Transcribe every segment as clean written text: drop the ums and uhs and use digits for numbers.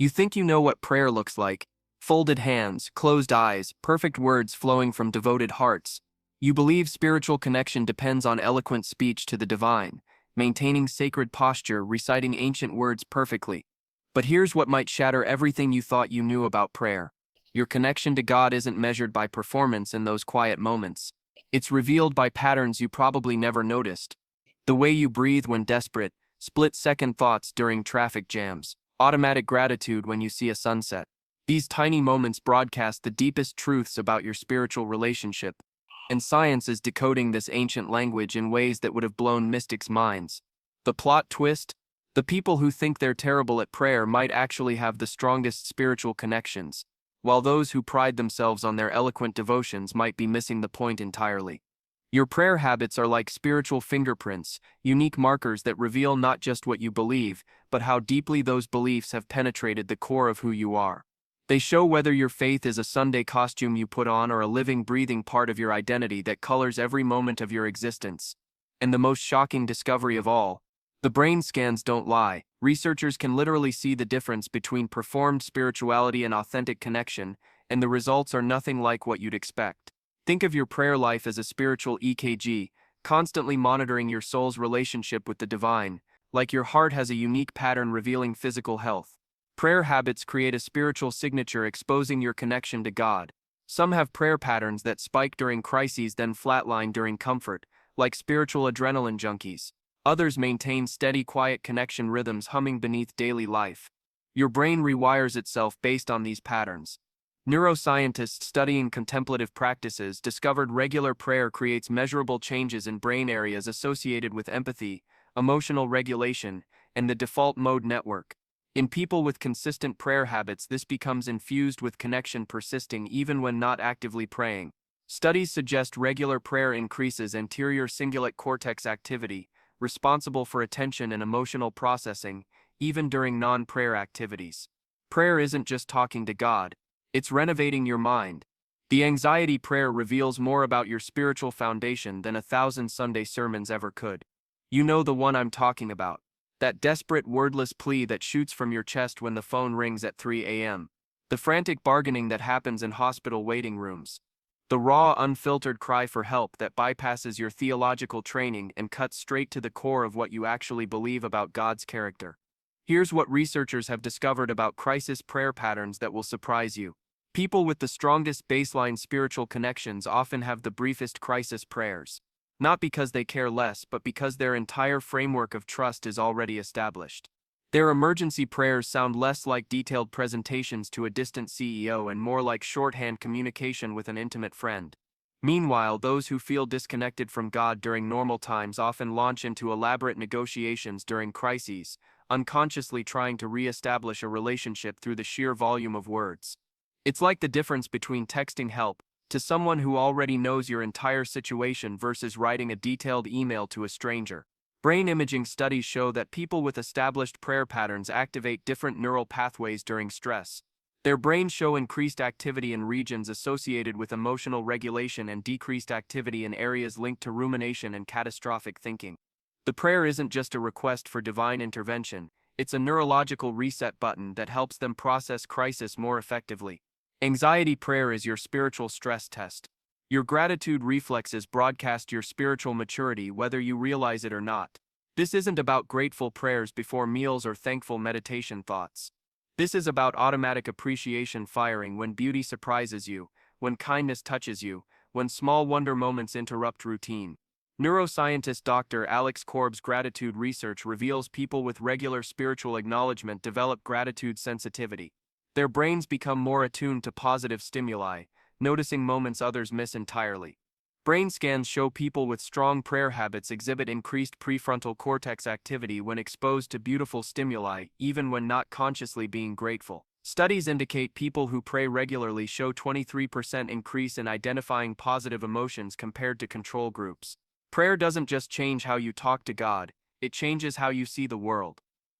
You think you know what prayer looks like: folded hands, closed eyes, perfect words flowing from devoted hearts. You believe spiritual connection depends on eloquent speech to the divine, maintaining sacred posture, reciting ancient words perfectly. But here's what might shatter everything you thought you knew about prayer. Your connection to God isn't measured by performance in those quiet moments. It's revealed by patterns you probably never noticed. The way you breathe when desperate, split-second thoughts during traffic jams, automatic gratitude when you see a sunset. These tiny moments broadcast the deepest truths about your spiritual relationship, and science is decoding this ancient language in ways that would have blown mystics' minds. The plot twist? The people who think they're terrible at prayer might actually have the strongest spiritual connections, while those who pride themselves on their eloquent devotions might be missing the point entirely. Your prayer habits are like spiritual fingerprints, unique markers that reveal not just what you believe, but how deeply those beliefs have penetrated the core of who you are. They show whether your faith is a Sunday costume you put on or a living, breathing part of your identity that colors every moment of your existence. And the most shocking discovery of all: the brain scans don't lie. Researchers can literally see the difference between performed spirituality and authentic connection, and the results are nothing like what you'd expect. Think of your prayer life as a spiritual EKG, constantly monitoring your soul's relationship with the divine, like your heart has a unique pattern revealing physical health. Prayer habits create a spiritual signature exposing your connection to God. Some have prayer patterns that spike during crises then flatline during comfort, like spiritual adrenaline junkies. Others maintain steady, quiet connection rhythms humming beneath daily life. Your brain rewires itself based on these patterns. Neuroscientists studying contemplative practices discovered regular prayer creates measurable changes in brain areas associated with empathy, emotional regulation, and the default mode network. In people with consistent prayer habits, this becomes infused with connection persisting even when not actively praying. Studies suggest regular prayer increases anterior cingulate cortex activity, responsible for attention and emotional processing, even during non-prayer activities. Prayer isn't just talking to God, it's renovating your mind. The anxiety prayer reveals more about your spiritual foundation than 1,000 Sunday sermons ever could. You know the one I'm talking about. That desperate, wordless plea that shoots from your chest when the phone rings at 3 a.m. The frantic bargaining that happens in hospital waiting rooms. The raw, unfiltered cry for help that bypasses your theological training and cuts straight to the core of what you actually believe about God's character. Here's what researchers have discovered about crisis prayer patterns that will surprise you. People with the strongest baseline spiritual connections often have the briefest crisis prayers. Not because they care less, but because their entire framework of trust is already established. Their emergency prayers sound less like detailed presentations to a distant CEO and more like shorthand communication with an intimate friend. Meanwhile, those who feel disconnected from God during normal times often launch into elaborate negotiations during crises, unconsciously trying to re-establish a relationship through the sheer volume of words. It's like the difference between texting help to someone who already knows your entire situation versus writing a detailed email to a stranger. Brain imaging studies show that people with established prayer patterns activate different neural pathways during stress. Their brains show increased activity in regions associated with emotional regulation and decreased activity in areas linked to rumination and catastrophic thinking. The prayer isn't just a request for divine intervention, it's a neurological reset button that helps them process crisis more effectively. Anxiety prayer is your spiritual stress test. Your gratitude reflexes broadcast your spiritual maturity whether you realize it or not. This isn't about grateful prayers before meals or thankful meditation thoughts. This is about automatic appreciation firing when beauty surprises you, when kindness touches you, when small wonder moments interrupt routine. Neuroscientist Dr. Alex Korb's gratitude research reveals people with regular spiritual acknowledgement develop gratitude sensitivity. Their brains become more attuned to positive stimuli, noticing moments others miss entirely. Brain scans show people with strong prayer habits exhibit increased prefrontal cortex activity when exposed to beautiful stimuli, even when not consciously being grateful. Studies indicate people who pray regularly show 23% increase in identifying positive emotions compared to control groups. Prayer doesn't just change how you talk to God, it changes how you see the world.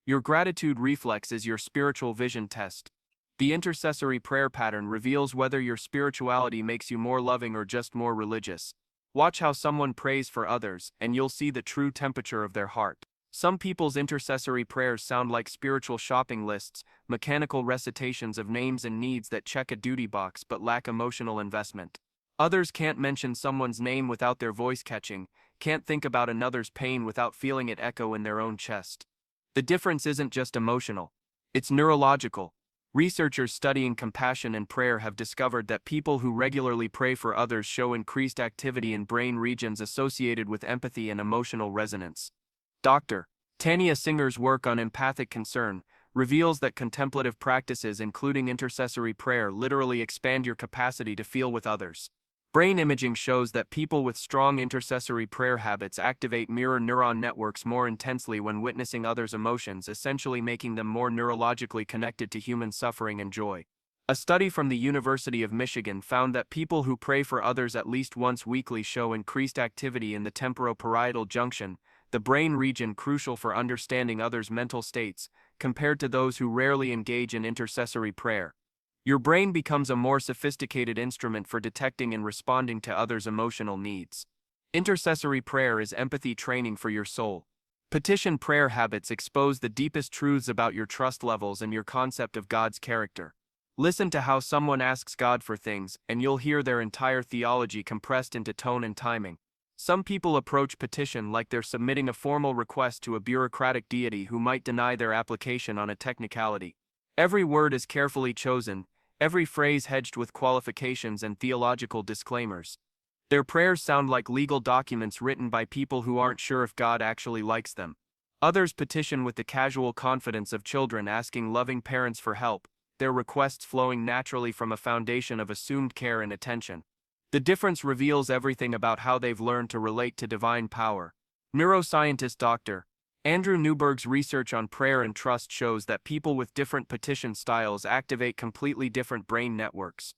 Your gratitude reflex is your spiritual vision test. The intercessory prayer pattern reveals whether your spirituality makes you more loving or just more religious. Watch how someone prays for others, and you'll see the true temperature of their heart. Some people's intercessory prayers sound like spiritual shopping lists, mechanical recitations of names and needs that check a duty box but lack emotional investment. Others can't mention someone's name without their voice catching, can't think about another's pain without feeling it echo in their own chest. The difference isn't just emotional, it's neurological. Researchers studying compassion and prayer have discovered that people who regularly pray for others show increased activity in brain regions associated with empathy and emotional resonance. Dr. Tanya Singer's work on empathic concern reveals that contemplative practices, including intercessory prayer, literally expand your capacity to feel with others. Brain imaging shows that people with strong intercessory prayer habits activate mirror neuron networks more intensely when witnessing others' emotions, essentially making them more neurologically connected to human suffering and joy. A study from the University of Michigan found that people who pray for others at least once weekly show increased activity in the temporoparietal junction, the brain region crucial for understanding others' mental states, compared to those who rarely engage in intercessory prayer. Your brain becomes a more sophisticated instrument for detecting and responding to others' emotional needs. Intercessory prayer is empathy training for your soul. Petition prayer habits expose the deepest truths about your trust levels and your concept of God's character. Listen to how someone asks God for things, and you'll hear their entire theology compressed into tone and timing. Some people approach petition like they're submitting a formal request to a bureaucratic deity who might deny their application on a technicality. Every word is carefully chosen, every phrase hedged with qualifications and theological disclaimers. Their prayers sound like legal documents written by people who aren't sure if God actually likes them. Others petition with the casual confidence of children asking loving parents for help, their requests flowing naturally from a foundation of assumed care and attention. The difference reveals everything about how they've learned to relate to divine power. Neuroscientist Dr. Andrew Newberg's research on prayer and trust shows that people with different petition styles activate completely different brain networks.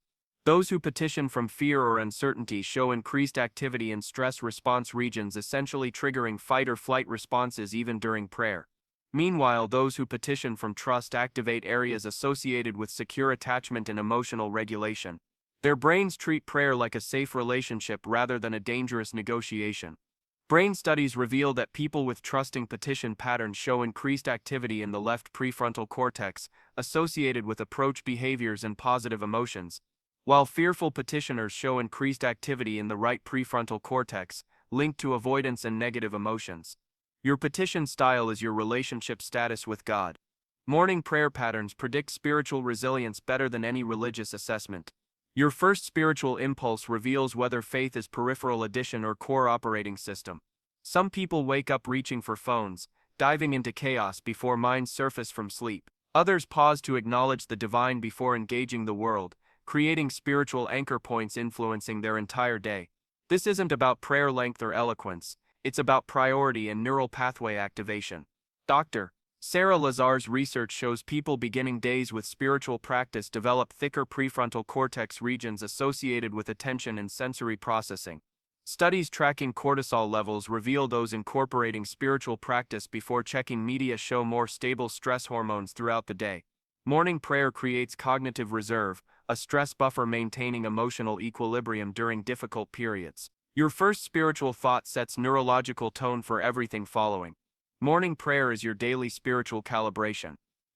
Those who petition from fear or uncertainty show increased activity in stress response regions, essentially triggering fight or flight responses even during prayer. Meanwhile, those who petition from trust activate areas associated with secure attachment and emotional regulation. Their brains treat prayer like a safe relationship rather than a dangerous negotiation. Brain studies reveal that people with trusting petition patterns show increased activity in the left prefrontal cortex, associated with approach behaviors and positive emotions, while fearful petitioners show increased activity in the right prefrontal cortex, linked to avoidance and negative emotions. Your petition style is your relationship status with God. Morning prayer patterns predict spiritual resilience better than any religious assessment. Your first spiritual impulse reveals whether faith is peripheral addition or core operating system. Some people wake up reaching for phones, diving into chaos before minds surface from sleep. Others pause to acknowledge the divine before engaging the world, creating spiritual anchor points influencing their entire day. This isn't about prayer length or eloquence, it's about priority and neural pathway activation. Dr. Sarah Lazar's research shows people beginning days with spiritual practice develop thicker prefrontal cortex regions associated with attention and sensory processing. Studies tracking cortisol levels reveal those incorporating spiritual practice before checking media show more stable stress hormones throughout the day. Morning prayer creates cognitive reserve, a stress buffer maintaining emotional equilibrium during difficult periods. Your first spiritual thought sets neurological tone for everything following. Morning prayer is your daily spiritual calibration.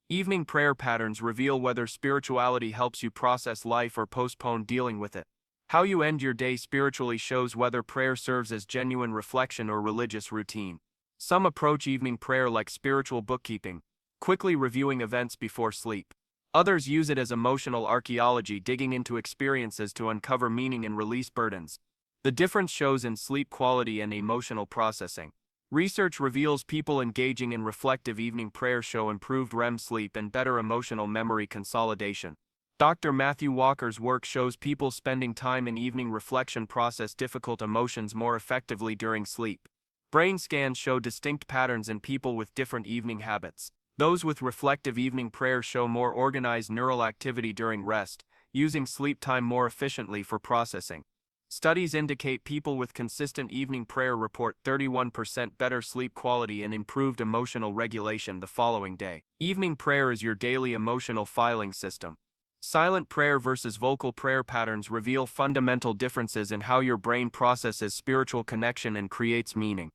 Evening prayer patterns reveal whether spirituality helps you process life or postpone dealing with it. How you end your day spiritually shows whether prayer serves as genuine reflection or religious routine. Some approach evening prayer like spiritual bookkeeping, quickly reviewing events before sleep. Others use it as emotional archaeology, digging into experiences to uncover meaning and release burdens. The difference shows in sleep quality and emotional processing. Research reveals people engaging in reflective evening prayer show improved REM sleep and better emotional memory consolidation. Dr. Matthew Walker's work shows people spending time in evening reflection process difficult emotions more effectively during sleep. Brain scans show distinct patterns in people with different evening habits. Those with reflective evening prayer show more organized neural activity during rest, using sleep time more efficiently for processing. Studies indicate people with consistent evening prayer report 31% better sleep quality and improved emotional regulation the following day. Evening prayer is your daily emotional filing system. Silent prayer versus vocal prayer patterns reveal fundamental differences in how your brain processes spiritual connection and creates meaning.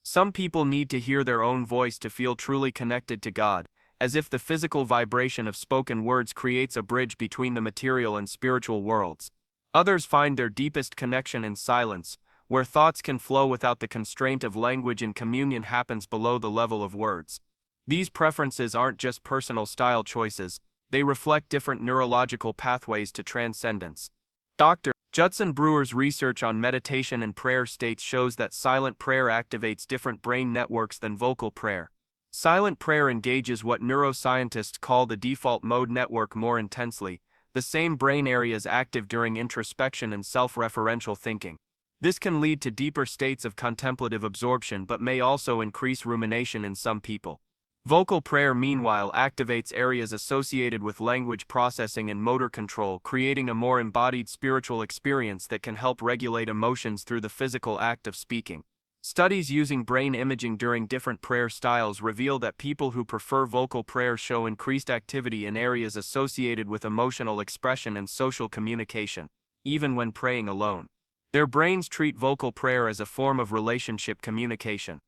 Some people need to hear their own voice to feel truly connected to God, as if the physical vibration of spoken words creates a bridge between the material and spiritual worlds. Others find their deepest connection in silence, where thoughts can flow without the constraint of language and communion happens below the level of words. These preferences aren't just personal style choices, they reflect different neurological pathways to transcendence. Dr. Judson Brewer's research on meditation and prayer states shows that silent prayer activates different brain networks than vocal prayer. Silent prayer engages what neuroscientists call the default mode network more intensely, the same brain areas active during introspection and self-referential thinking. This can lead to deeper states of contemplative absorption but may also increase rumination in some people. Vocal prayer, meanwhile, activates areas associated with language processing and motor control, creating a more embodied spiritual experience that can help regulate emotions through the physical act of speaking. Studies using brain imaging during different prayer styles reveal that people who prefer vocal prayer show increased activity in areas associated with emotional expression and social communication, even when praying alone. Their brains treat vocal prayer as a form of relationship communication.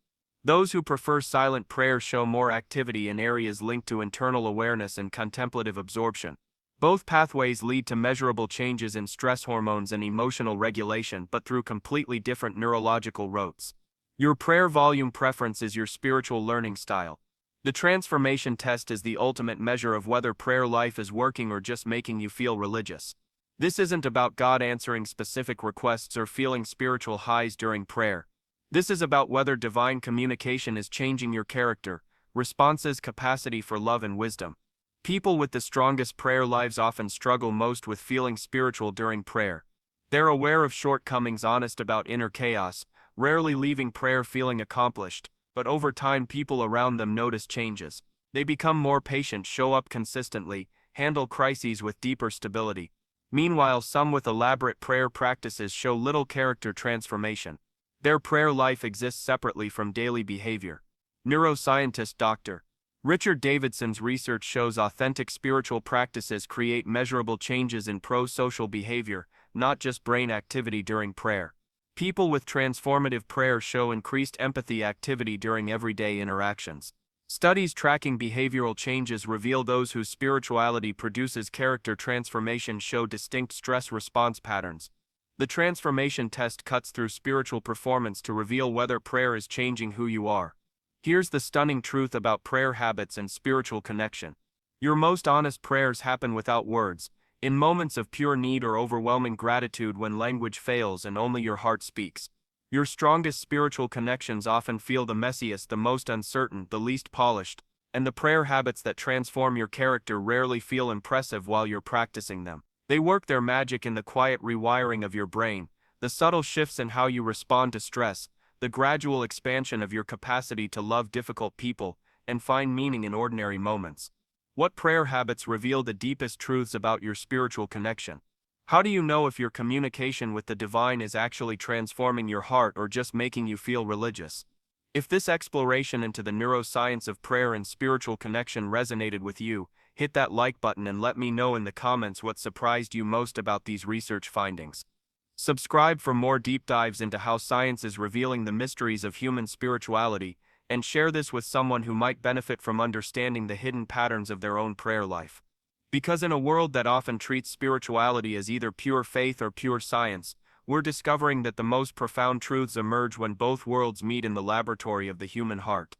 Those who prefer silent prayer show more activity in areas linked to internal awareness and contemplative absorption. Both pathways lead to measurable changes in stress hormones and emotional regulation, but through completely different neurological routes. Your prayer volume preference is your spiritual learning style. The transformation test is the ultimate measure of whether prayer life is working or just making you feel religious. This isn't about God answering specific requests or feeling spiritual highs during prayer. This is about whether divine communication is changing your character, responses, capacity for love and wisdom. People with the strongest prayer lives often struggle most with feeling spiritual during prayer. They're aware of shortcomings, honest about inner chaos, rarely leaving prayer feeling accomplished, but over time people around them notice changes. They become more patient, show up consistently, handle crises with deeper stability. Meanwhile, some with elaborate prayer practices show little character transformation. Their prayer life exists separately from daily behavior. Neuroscientist Dr. Richard Davidson's research shows authentic spiritual practices create measurable changes in pro-social behavior, not just brain activity during prayer. People with transformative prayer show increased empathy activity during everyday interactions. Studies tracking behavioral changes reveal those whose spirituality produces character transformation show distinct stress response patterns. The transformation test cuts through spiritual performance to reveal whether prayer is changing who you are. Here's the stunning truth about prayer habits and spiritual connection. Your most honest prayers happen without words, in moments of pure need or overwhelming gratitude when language fails and only your heart speaks. Your strongest spiritual connections often feel the messiest, the most uncertain, the least polished, and the prayer habits that transform your character rarely feel impressive while you're practicing them. They work their magic in the quiet rewiring of your brain, the subtle shifts in how you respond to stress, the gradual expansion of your capacity to love difficult people and find meaning in ordinary moments. What prayer habits reveal the deepest truths about your spiritual connection? How do you know if your communication with the divine is actually transforming your heart or just making you feel religious? If this exploration into the neuroscience of prayer and spiritual connection resonated with you, hit that like button and let me know in the comments what surprised you most about these research findings. Subscribe for more deep dives into how science is revealing the mysteries of human spirituality, and share this with someone who might benefit from understanding the hidden patterns of their own prayer life. Because in a world that often treats spirituality as either pure faith or pure science, we're discovering that the most profound truths emerge when both worlds meet in the laboratory of the human heart.